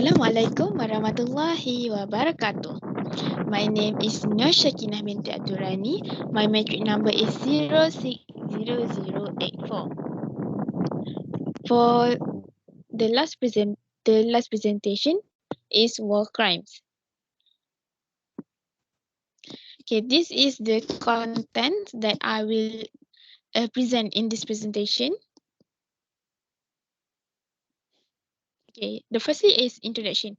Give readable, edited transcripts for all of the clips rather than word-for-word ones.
Assalamualaikum warahmatullahi wabarakatuh. My name is Nur Shakinah binti Abdurrani. My matric number is 060084. For the last presentation is war crimes. Okay, this is the content that I will present in this presentation. Okay, the firstly is introduction.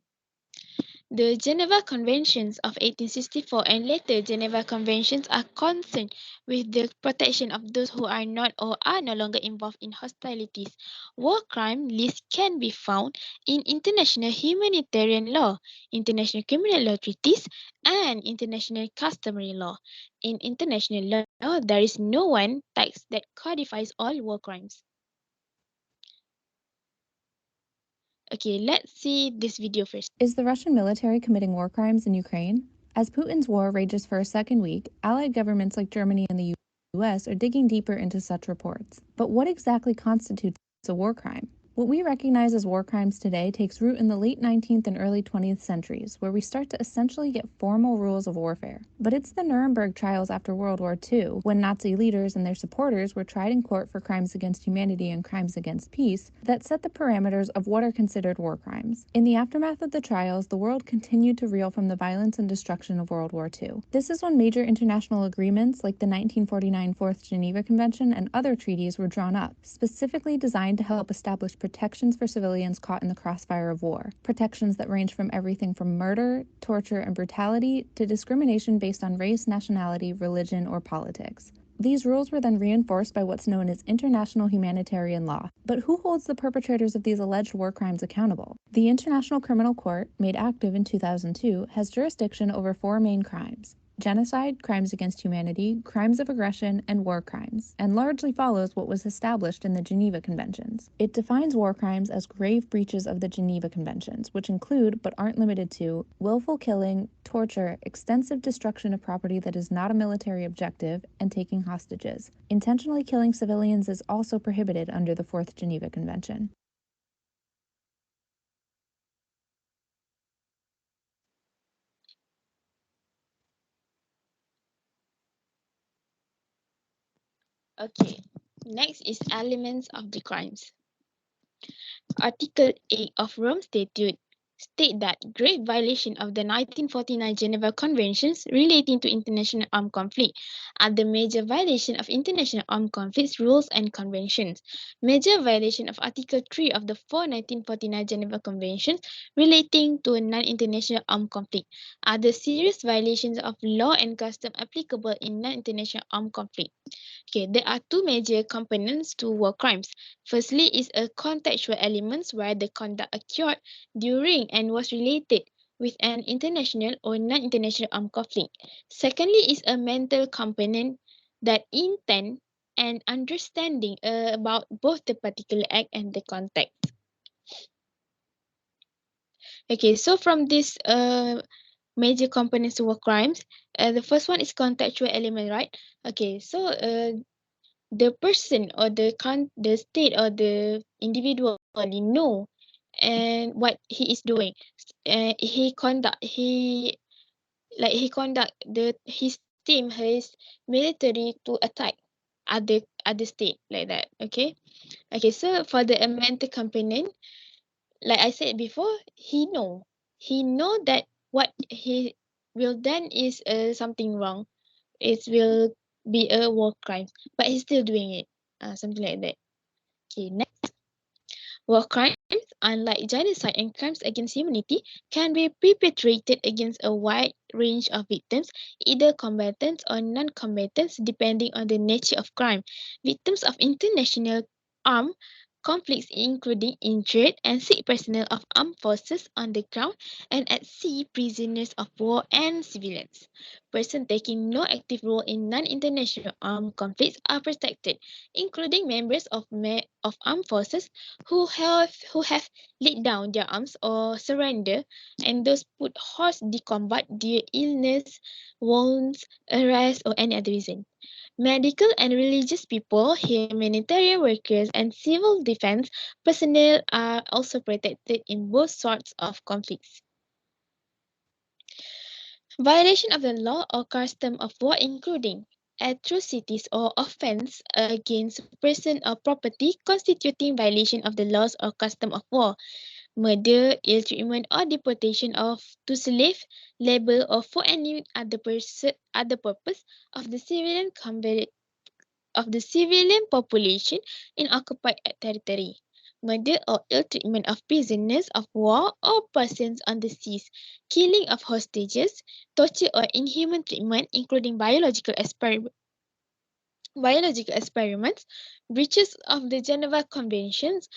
The Geneva Conventions of 1864 and later Geneva Conventions are concerned with the protection of those who are not or are no longer involved in hostilities. War crime lists can be found in international humanitarian law, international criminal law treaties, and international customary law. In international law, there is no one text that codifies all war crimes. Okay, let's see this video first. Is the Russian military committing war crimes in Ukraine? As Putin's war rages for a second week, allied governments like Germany and the US are digging deeper into such reports. But what exactly constitutes a war crime? What we recognize as war crimes today takes root in the late 19th and early 20th centuries, where we start to essentially get formal rules of warfare. But it's the Nuremberg trials after World War II, when Nazi leaders and their supporters were tried in court for crimes against humanity and crimes against peace, that set the parameters of what are considered war crimes. In the aftermath of the trials, the world continued to reel from the violence and destruction of World War II. This is when major international agreements like the 1949 Fourth Geneva Convention and other treaties were drawn up, specifically designed to help establish protections for civilians caught in the crossfire of war. Protections that range from everything from murder, torture, and brutality to discrimination based on race, nationality, religion, or politics. These rules were then reinforced by what's known as international humanitarian law. But who holds the perpetrators of these alleged war crimes accountable? The International Criminal Court, made active in 2002, has jurisdiction over four main crimes: genocide, crimes against humanity, crimes of aggression, and war crimes, and largely follows what was established in the Geneva Conventions. It defines war crimes as grave breaches of the Geneva Conventions, which include, but aren't limited to, willful killing, torture, extensive destruction of property that is not a military objective, and taking hostages. Intentionally killing civilians is also prohibited under the Fourth Geneva Convention. Okay, next is elements of the crimes. Article 8 of Rome Statute state that grave violation of the 1949 Geneva Conventions relating to international armed conflict are the major violation of international armed conflicts rules and conventions. Major violation of Article 3 of the four 1949 Geneva Conventions relating to non-international armed conflict are the serious violations of law and custom applicable in non-international armed conflict. Okay, there are two major components to war crimes. Firstly is a contextual elements where the conduct occurred during and was related with an international or non-international armed conflict. Secondly is a mental component that intent and understanding about both the particular act and the context. Okay, so from this major components to war crimes, the first one is contextual element, right? Okay, so the person or the state or the individual know and what he is doing. He conduct his team, his military to attack other state like that. Okay, so for the mental component, like I said before, he know that what he will done is something wrong. It will be a war crime, but he's still doing it, something like that. Okay, next. War crimes, unlike genocide and crimes against humanity, can be perpetrated against a wide range of victims, either combatants or non-combatants, depending on the nature of crime. Victims of international armed conflicts, including injured and sick personnel of armed forces on the ground and at sea, prisoners of war, and civilians. Persons taking no active role in non-international armed conflicts are protected, including members of armed forces who have laid down their arms or surrender, and those put hors de combat due illness, wounds, arrest, or any other reason. Medical and religious people, humanitarian workers, and civil defense personnel are also protected in both sorts of conflicts. Violation of the law or custom of war, including atrocities or offense against person or property constituting violation of the laws or custom of war, murder, ill treatment, or deportation of to slave labor or for any other purpose of the civilian population in occupied territory, murder or ill treatment of prisoners of war or persons on the seas, killing of hostages, torture or inhuman treatment, including biological experiments, breaches of the Geneva Conventions,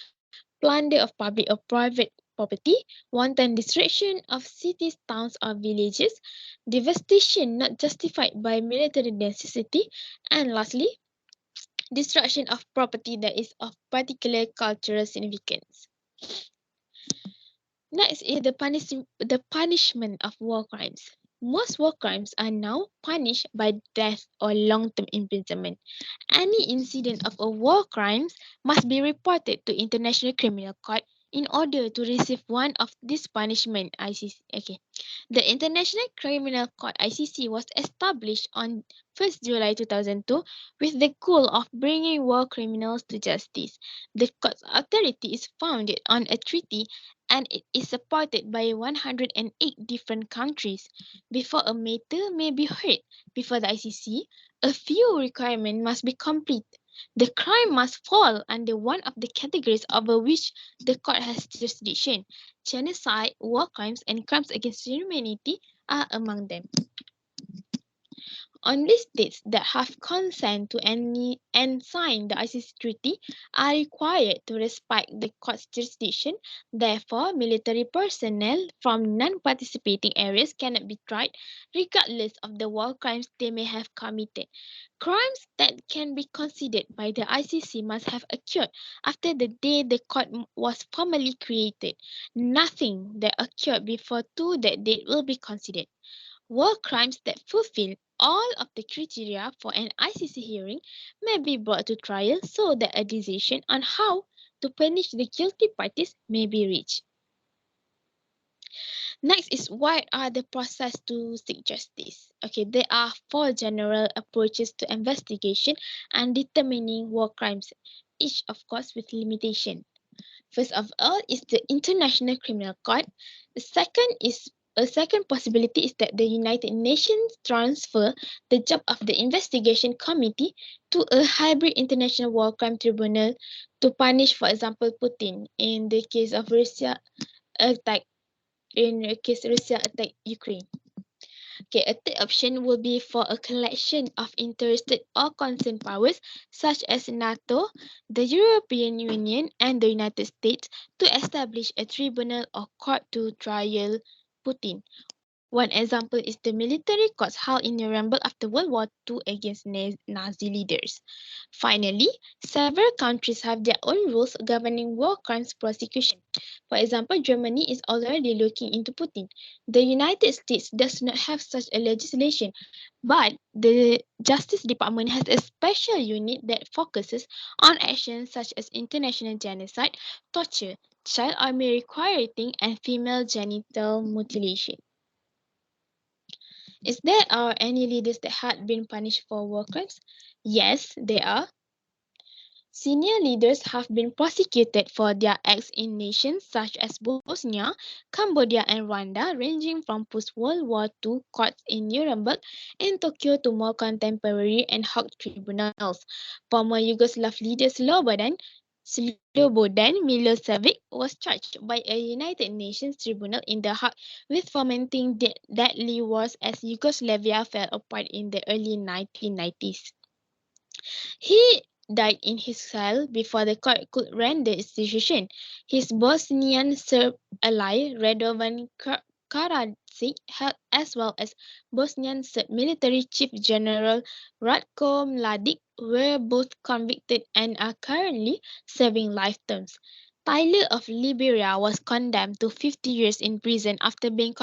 plunder of public or private property, wanton destruction of cities, towns, or villages, devastation not justified by military necessity, and lastly, destruction of property that is of particular cultural significance. Next is the punishment of war crimes. Most war crimes are now punished by death or long-term imprisonment. Any incident of a war crime must be reported to International Criminal Court in order to receive one of these punishment ICC. Okay. The International Criminal Court ICC was established on 1st July 2002 with the goal of bringing war criminals to justice. The court's authority is founded on a treaty and it is supported by 108 different countries. Before a matter may be heard before the ICC, a few requirements must be complete. The crime must fall under one of the categories over which the court has jurisdiction. Genocide, war crimes, and crimes against humanity are among them. Only states that have consent to any and signed the ICC treaty are required to respect the court's jurisdiction. Therefore, military personnel from non-participating areas cannot be tried regardless of the war crimes they may have committed. Crimes that can be considered by the ICC must have occurred after the day the court was formally created. Nothing that occurred before to that date will be considered. War crimes that fulfill all of the criteria for an ICC hearing may be brought to trial so that a decision on how to punish the guilty parties may be reached. Next is what are the process to seek justice? Okay, there are four general approaches to investigation and determining war crimes, each of course with limitation. First of all is the International Criminal Court. The second is a second possibility is that the United Nations transfer the job of the investigation committee to a hybrid international war crime tribunal to punish, for example, Putin in the case of Russia attack Russia attack Ukraine. Okay, a third option will be for a collection of interested or concerned powers such as NATO, the European Union, and the United States to establish a tribunal or court to trial Putin. One example is the military courts held in Nuremberg after World War II against Nazi leaders. Finally, several countries have their own rules governing war crimes prosecution. For example, Germany is already looking into Putin. The United States does not have such a legislation, but the Justice Department has a special unit that focuses on actions such as international genocide, torture, child army requiring, and female genital mutilation. Is there are any leaders that had been punished for war crimes? Yes, there are. Senior leaders have been prosecuted for their acts in nations such as Bosnia, Cambodia, and Rwanda, ranging from post-World War II courts in Nuremberg and Tokyo to more contemporary and Hague tribunals. Former Yugoslav leader Slobodan Milosevic was charged by a United Nations tribunal in The Hague with fomenting deadly wars as Yugoslavia fell apart in the early 1990s. He died in his cell before the court could render its decision. His Bosnian Serb ally Radovan Karadzic, as well as Bosnian Serb military chief general Ratko Mladic, were both convicted and are currently serving life terms. Tyler of Liberia was condemned to 50 years in prison after being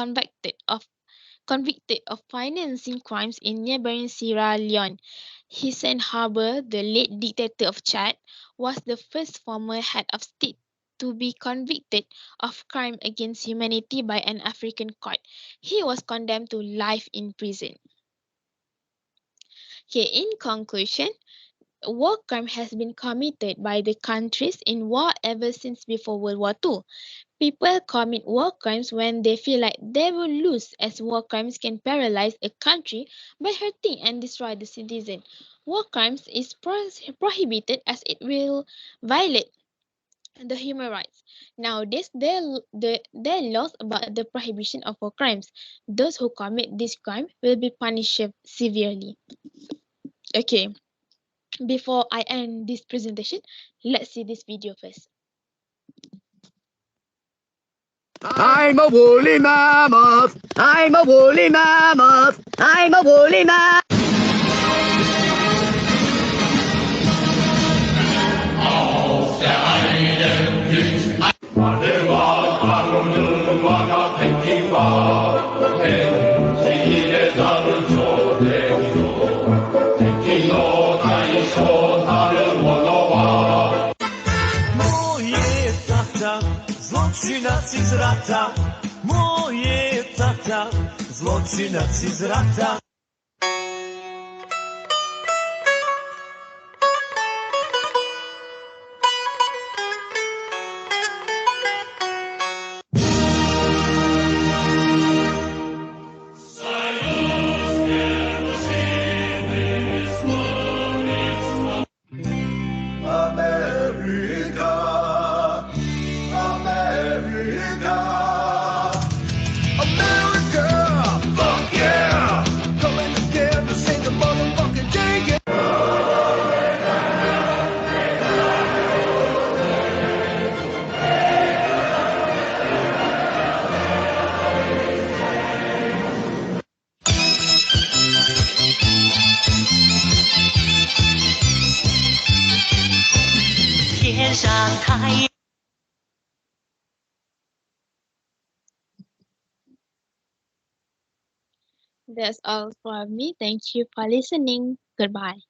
convicted of financing crimes in neighboring Sierra Leone. Hissène Habre, the late dictator of Chad, was the first former head of state to be convicted of crime against humanity by an African court. He was condemned to life in prison. Okay, in conclusion, war crime has been committed by the countries in war ever since before World War II. People commit war crimes when they feel like they will lose, as war crimes can paralyze a country by hurting and destroy the citizen. War crimes is prohibited as it will violate the human rights. Nowadays, there are laws about the prohibition of war crimes. Those who commit this crime will be punished severely. Okay, before I end this presentation, let's see this video first. I'm a woolly mammoth. I'm a woolly mammoth. I'm a woolly mammoth. Zločinaci z rata, moje tata, zločinaci z rata. That's all for me. Thank you for listening. Goodbye.